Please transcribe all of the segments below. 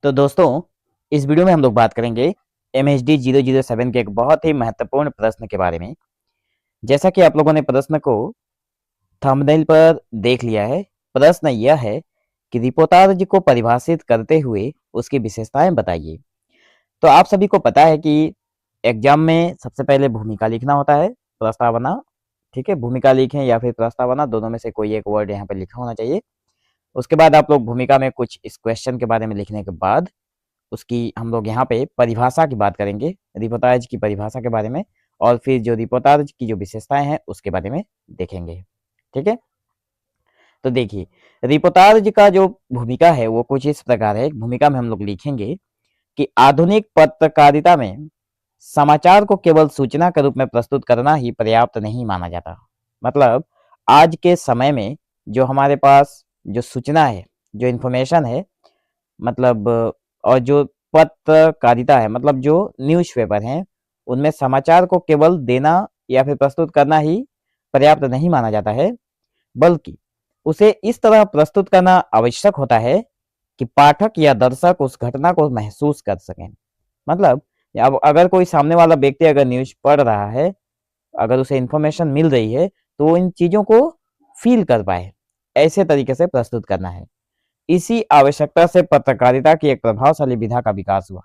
तो दोस्तों, इस वीडियो में हम लोग बात करेंगे MHD 007 के एक बहुत ही महत्वपूर्ण प्रश्न के बारे में। जैसा कि आप लोगों ने प्रश्न को थंबनेल पर देख लिया है, प्रश्न यह है कि रिपोर्टाज को परिभाषित करते हुए उसकी विशेषताएं बताइए। तो आप सभी को पता है कि एग्जाम में सबसे पहले भूमिका लिखना होता है, प्रस्तावना। ठीक है, भूमिका लिखें या फिर प्रस्तावना, दोनों में से कोई एक वर्ड यहाँ पे लिखा होना चाहिए। उसके बाद आप लोग भूमिका में कुछ इस क्वेश्चन के बारे में लिखने के बाद उसकी हम लोग यहाँ पे परिभाषा की बात करेंगे, रिपोर्टाज की परिभाषा के बारे में, और फिर जो रिपोर्टाज की जो विशेषताएं हैं उसके बारे में देखेंगे। ठीक है, तो देखिए, रिपोर्टाज का जो भूमिका है वो कुछ इस प्रकार है। भूमिका में हम लोग लिखेंगे कि आधुनिक पत्रकारिता में समाचार को केवल सूचना के रूप में प्रस्तुत करना ही पर्याप्त नहीं माना जाता। मतलब आज के समय में जो हमारे पास जो सूचना है, जो इन्फॉर्मेशन है, मतलब और जो पत्रकारिता है, मतलब जो न्यूज़पेपर हैं, उनमें समाचार को केवल देना या फिर प्रस्तुत करना ही पर्याप्त नहीं माना जाता है, बल्कि उसे इस तरह प्रस्तुत करना आवश्यक होता है कि पाठक या दर्शक उस घटना को महसूस कर सकें। मतलब अब अगर कोई सामने वाला व्यक्ति अगर न्यूज़ पढ़ रहा है, अगर उसे इंफॉर्मेशन मिल रही है, तो वो इन चीज़ों को फील कर पाए, ऐसे तरीके से प्रस्तुत करना है। इसी आवश्यकता से पत्रकारिता की एक प्रभावशाली विधा का विकास हुआ,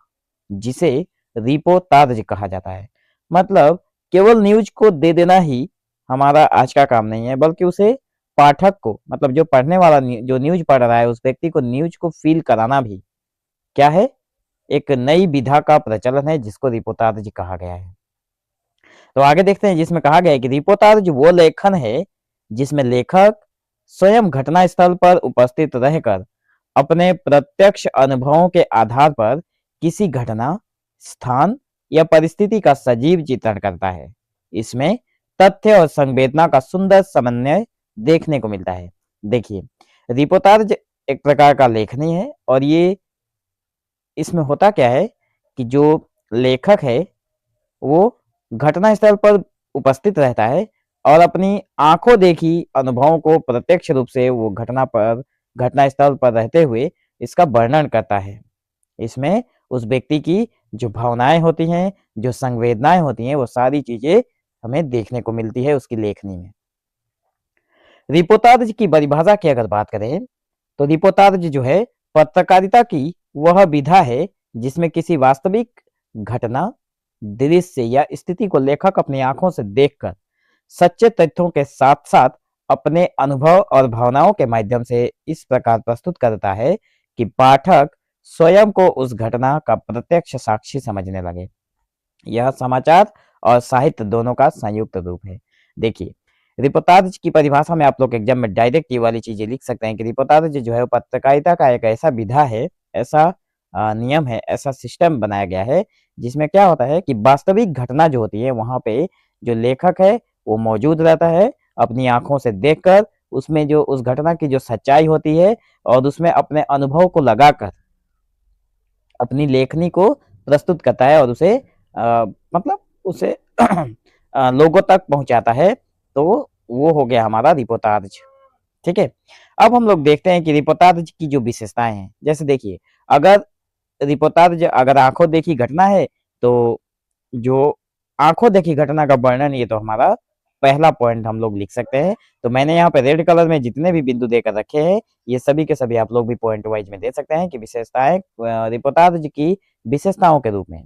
जिसे रिपोर्टाज कहा जाता है। मतलब केवल न्यूज को दे देना ही हमारा आज का काम नहीं है, बल्कि उसे पाठक को, मतलब जो पढ़ने वाला जो न्यूज पढ़ रहा है, उस व्यक्ति को न्यूज को फील कराना भी क्या है, एक नई विधा का प्रचलन है, जिसको रिपोर्टाज कहा गया है। तो आगे देखते हैं, जिसमें कहा गया है कि रिपोर्टाज वो लेखन है जिसमें लेखक स्वयं घटना स्थल पर उपस्थित रहकर अपने प्रत्यक्ष अनुभवों के आधार पर किसी घटना, स्थान या परिस्थिति का सजीव चित्रण करता है। इसमें तथ्य और संवेदना का सुंदर समन्वय देखने को मिलता है। देखिए, रिपोर्टाज एक प्रकार का लेखनी है, और ये इसमें होता क्या है कि जो लेखक है वो घटनास्थल पर उपस्थित रहता है और अपनी आंखों देखी अनुभवों को प्रत्यक्ष रूप से वो घटनास्थल पर रहते हुए इसका वर्णन करता है। इसमें उस व्यक्ति की जो भावनाएं होती हैं, जो संवेदनाएं होती हैं, वो सारी चीजें हमें देखने को मिलती है उसकी लेखनी में। रिपोर्टाज की परिभाषा की अगर बात करें, तो रिपोर्टाज जो है पत्रकारिता की वह विधा है जिसमें किसी वास्तविक घटना, दृश्य या स्थिति को लेखक अपनी आंखों से देखकर सच्चे तथ्यों के साथ साथ अपने अनुभव और भावनाओं के माध्यम से इस प्रकार प्रस्तुत करता है कि पाठक स्वयं को उस घटना का प्रत्यक्ष साक्षी समझने लगे। यह समाचार और साहित्य दोनों का संयुक्त रूप है। देखिए, रिपोर्टाज की परिभाषा में आप लोग एग्जाम में डायरेक्ट ये वाली चीजें लिख सकते हैं कि रिपोर्टाज जो है पत्रकारिता का एक ऐसा विधा है, ऐसा नियम है, ऐसा सिस्टम बनाया गया है, जिसमें क्या होता है कि वास्तविक घटना जो होती है वहां पे जो लेखक है वो मौजूद रहता है, अपनी आंखों से देखकर उसमें जो उस घटना की जो सच्चाई होती है और उसमें अपने अनुभव को लगाकर अपनी लेखनी को प्रस्तुत करता है और उसे मतलब उसे लोगों तक पहुंचाता है। तो वो हो गया हमारा रिपोर्टाज। ठीक है, अब हम लोग देखते हैं कि रिपोर्टाज की जो विशेषताएं हैं। जैसे देखिए, अगर रिपोर्टाज अगर आंखों देखी घटना है, तो जो आंखों देखी घटना का वर्णन, ये तो हमारा पहला पॉइंट हम लोग लिख सकते हैं। तो मैंने यहाँ पे रेड कलर में जितने भी बिंदु देकर रखे हैं, ये सभी के सभी आप लोग भी पॉइंट वाइज में दे सकते हैं कि विशेषताएं रिपोर्टाज की विशेषताओं के रूप में।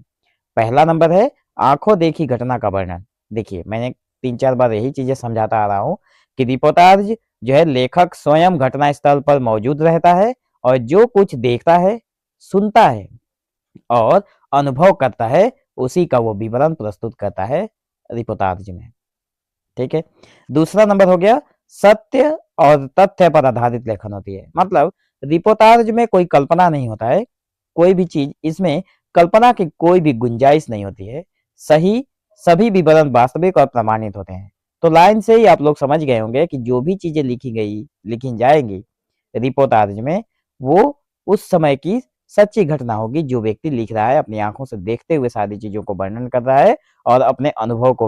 पहला नंबर है आंखों देखी घटना का वर्णन। देखिए, मैंने 3-4 बार यही चीजें समझाता आ रहा हूँ कि रिपोर्टाज जो है लेखक स्वयं घटना स्थल पर मौजूद रहता है और जो कुछ देखता है, सुनता है और अनुभव करता है, उसी का वो विवरण प्रस्तुत करता है रिपोर्टाज में। ठीक है, दूसरा नंबर हो गया सत्य और तथ्य पर आधारित लेखन होती है। मतलब रिपोर्टाज में कोई कल्पना नहीं होता है, कोई भी चीज इसमें कल्पना की कोई भी गुंजाइश नहीं होती है। सही सभी विवरण वास्तविक और प्रमाणित होते हैं। तो लाइन से ही आप लोग समझ गए होंगे कि जो भी चीजें लिखी जाएंगी रिपोर्टाज में, वो उस समय की सच्ची घटना होगी। जो व्यक्ति लिख रहा है अपनी आंखों से देखते हुए सारी चीजों को वर्णन कर रहा है और अपने अनुभवों का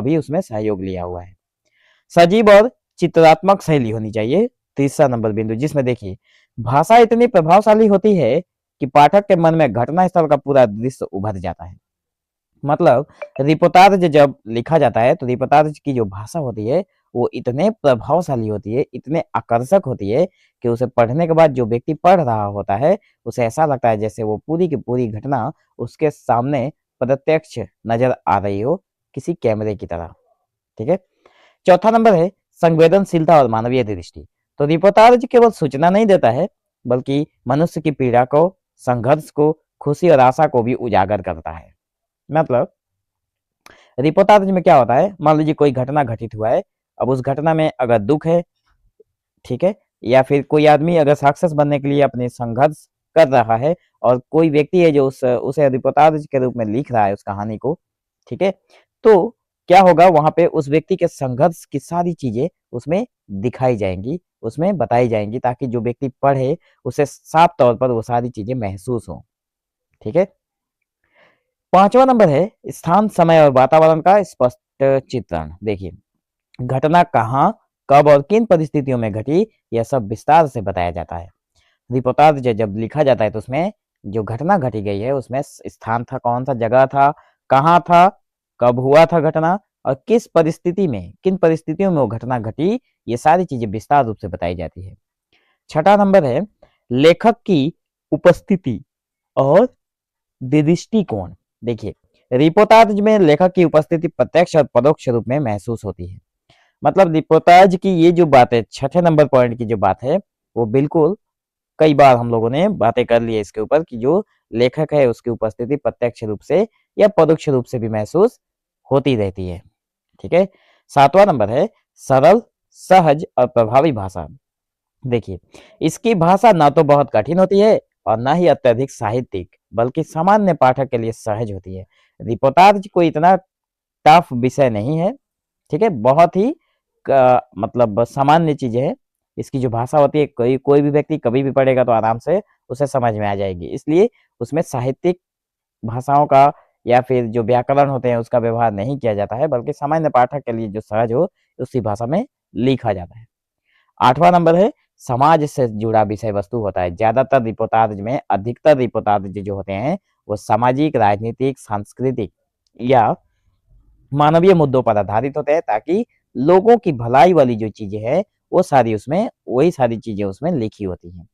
भी उसमें सहयोग लिया हुआ है। सजीव और चित्रात्मक शैली होनी चाहिए, तीसरा नंबर बिंदु, जिसमें देखिए भाषा इतनी प्रभावशाली होती है कि पाठक के मन में घटना स्थल का पूरा दृश्य उभर जाता है। मतलब रिपोर्टाज जब लिखा जाता है तो रिपोर्टाज की जो भाषा होती है वो इतने प्रभावशाली होती है, इतने आकर्षक होती है कि उसे पढ़ने के बाद जो व्यक्ति पढ़ रहा होता है उसे ऐसा लगता है जैसे वो पूरी की पूरी घटना उसके सामने प्रत्यक्ष नजर आ रही हो, किसी कैमरे की तरह। ठीक है। चौथा नंबर है संवेदनशीलता और मानवीय दृष्टि। तो रिपोर्टाज केवल सूचना नहीं देता है बल्कि मनुष्य की पीड़ा को, संघर्ष को, खुशी और आशा को भी उजागर करता है। मतलब रिपोर्टाज में क्या होता है, मान लीजिए कोई घटना घटित हुआ है, अब उस घटना में अगर दुख है, ठीक है, या फिर कोई आदमी अगर सक्सेस बनने के लिए अपने संघर्ष कर रहा है और कोई व्यक्ति है जो उसे रिपोर्टाज के रूप में लिख रहा है उस कहानी को, ठीक है, तो क्या होगा वहां पे उस व्यक्ति के संघर्ष की सारी चीजें उसमें दिखाई जाएंगी, उसमें बताई जाएंगी, ताकि जो व्यक्ति पढ़े उसे साफ तौर पर वो सारी चीजें महसूस हो। ठीक है। पांचवा नंबर है स्थान, समय और वातावरण का स्पष्ट चित्रण। देखिए घटना कहाँ, कब और किन परिस्थितियों में घटी, यह सब विस्तार से बताया जाता है। रिपोर्टाज जब लिखा जाता है तो उसमें जो घटना घटी गई है उसमें स्थान था, कौन सा जगह था, कहाँ था, कब हुआ था घटना और किस परिस्थिति में, किन परिस्थितियों में वो घटना घटी, ये सारी चीजें विस्तार रूप से बताई जाती है। छठा नंबर है लेखक की उपस्थिति और दृष्टिकोण। देखिए रिपोर्टाज में लेखक की उपस्थिति प्रत्यक्ष और परोक्ष रूप में महसूस होती है। मतलब रिपोर्टाज की ये जो बात है, छठे नंबर पॉइंट की जो बात है, वो बिल्कुल कई बार हम लोगों ने बातें कर ली है इसके ऊपर कि जो लेखक है उसकी उपस्थिति प्रत्यक्ष रूप से या परोक्ष रूप से भी महसूस होती रहती है। ठीक है। सातवां नंबर है सरल, सहज और प्रभावी भाषा। देखिए इसकी भाषा ना तो बहुत कठिन होती है और ना ही अत्यधिक साहित्यिक, बल्कि सामान्य पाठक के लिए सहज होती है। रिपोर्टाज कोई इतना टफ विषय नहीं है, ठीक है, बहुत ही मतलब सामान्य चीजें हैं। इसकी जो भाषा होती है कोई कोई भी व्यक्ति कभी भी पढ़ेगा तो आराम से उसे समझ में आ जाएगी, इसलिए उसमें साहित्यिक भाषाओं का या फिर जो व्याकरण होते हैं उसका व्यवहार नहीं किया जाता है, बल्कि सामान्य पाठक के लिए जो सहज हो उसी भाषा में लिखा जाता है। आठवां नंबर है समाज से जुड़ा विषय वस्तु होता है। ज्यादातर रिपोर्टाज में, अधिकतर रिपोर्टाज जो होते हैं वो सामाजिक, राजनीतिक, सांस्कृतिक या मानवीय मुद्दों पर आधारित होते हैं, ताकि लोगों की भलाई वाली जो चीजें हैं वो सारी उसमें, वही सारी चीजें उसमें लिखी होती हैं।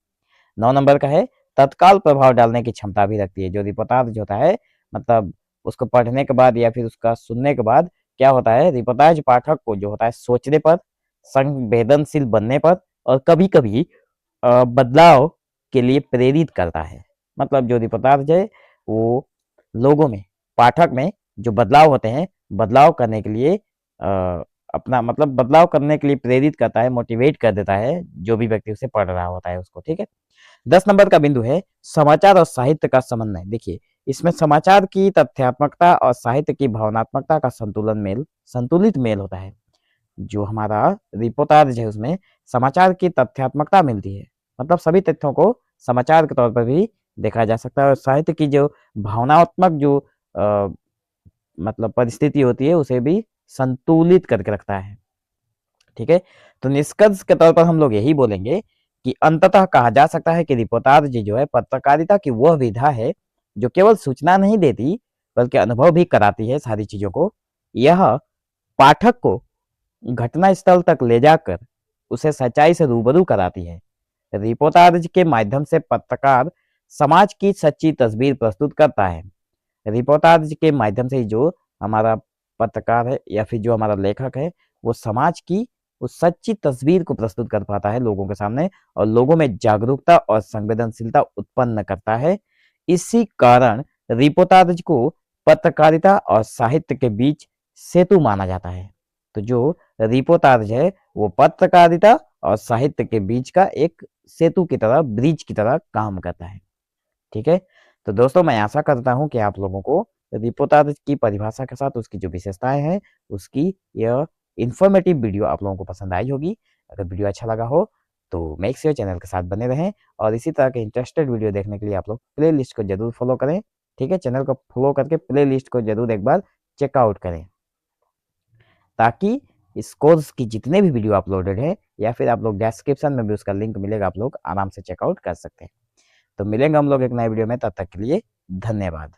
9 नंबर का है तत्काल प्रभाव डालने की क्षमता भी रखती है। जो रिपोर्टाज होता है, मतलब उसको पढ़ने के बाद या फिर उसका सुनने के बाद क्या होता है, रिपोर्टाज पाठक को जो होता है सोचने पर, संवेदनशील बनने पर और कभी कभी बदलाव के लिए प्रेरित करता है। मतलब जो रिपोर्टाज है वो लोगों में, पाठक में जो बदलाव होते हैं, बदलाव करने के लिए अपना मतलब बदलाव करने के लिए प्रेरित करता है, मोटिवेट कर देता है जो भी व्यक्ति उसे पढ़ रहा होता है उसको। ठीक है। 10 नंबर का बिंदु है समाचार और साहित्य का समन्वय। देखिए इसमें समाचार की तथ्यात्मकता और साहित्य की भावनात्मकता का संतुलित मेल होता है। जो हमारा रिपोर्टाज है उसमें समाचार की तथ्यात्मकता मिलती है, मतलब सभी तथ्यों को समाचार के तौर पर भी देखा जा सकता है, और साहित्य की जो भावनात्मक जो मतलब परिस्थिति होती है उसे भी संतुलित करके रखता है। ठीक है। तो निष्कर्ष के तौर पर हम लोग यही बोलेंगे कि अंततः कहा जा सकता है कि रिपोर्टाज जो है पत्रकारिता की वह विधा है जो केवल सूचना नहीं देती बल्कि अनुभव भी कराती है सारी चीजों को। यह पाठक को घटना स्थल तक ले जाकर उसे सच्चाई से रूबरू कराती है। रिपोर्टाज के माध्यम से पत्रकार समाज की सच्ची तस्वीर प्रस्तुत करता है। रिपोर्टाज के माध्यम से जो हमारा पत्रकार है या फिर जो हमारा लेखक है वो समाज की उस सच्ची तस्वीर को प्रस्तुत कर पाता है लोगों के सामने और लोगों में जागरूकता और संवेदनशीलता उत्पन्न करता है। इसी कारण रिपोर्टाज को पत्रकारिता और साहित्य के बीच सेतु माना जाता है। तो जो रिपोर्टाज है वो पत्रकारिता और साहित्य के बीच का एक सेतु की तरह, ब्रिज की तरह काम करता है। ठीक है। तो दोस्तों मैं आशा करता हूं कि आप लोगों को रिपोर्टाज की परिभाषा के साथ उसकी जो विशेषताएं हैं उसकी यह इंफॉर्मेटिव वीडियो आप लोगों को पसंद आई होगी। अगर वीडियो अच्छा लगा हो तो मेक श्योर चैनल के साथ बने रहें और इसी तरह के इंटरेस्टेड वीडियो देखने के लिए आप लोग प्ले लिस्ट को जरूर फॉलो करें। ठीक है, चैनल को फॉलो करके प्ले लिस्ट को जरूर एक बार चेकआउट करें, ताकि इस कोर्स की जितने भी वीडियो अपलोडेड है या फिर आप लोग डिस्क्रिप्शन में भी उसका लिंक मिलेगा, आप लोग आराम से चेकआउट कर सकते हैं। तो मिलेंगे हम लोग एक नए वीडियो में, तब तक के लिए धन्यवाद।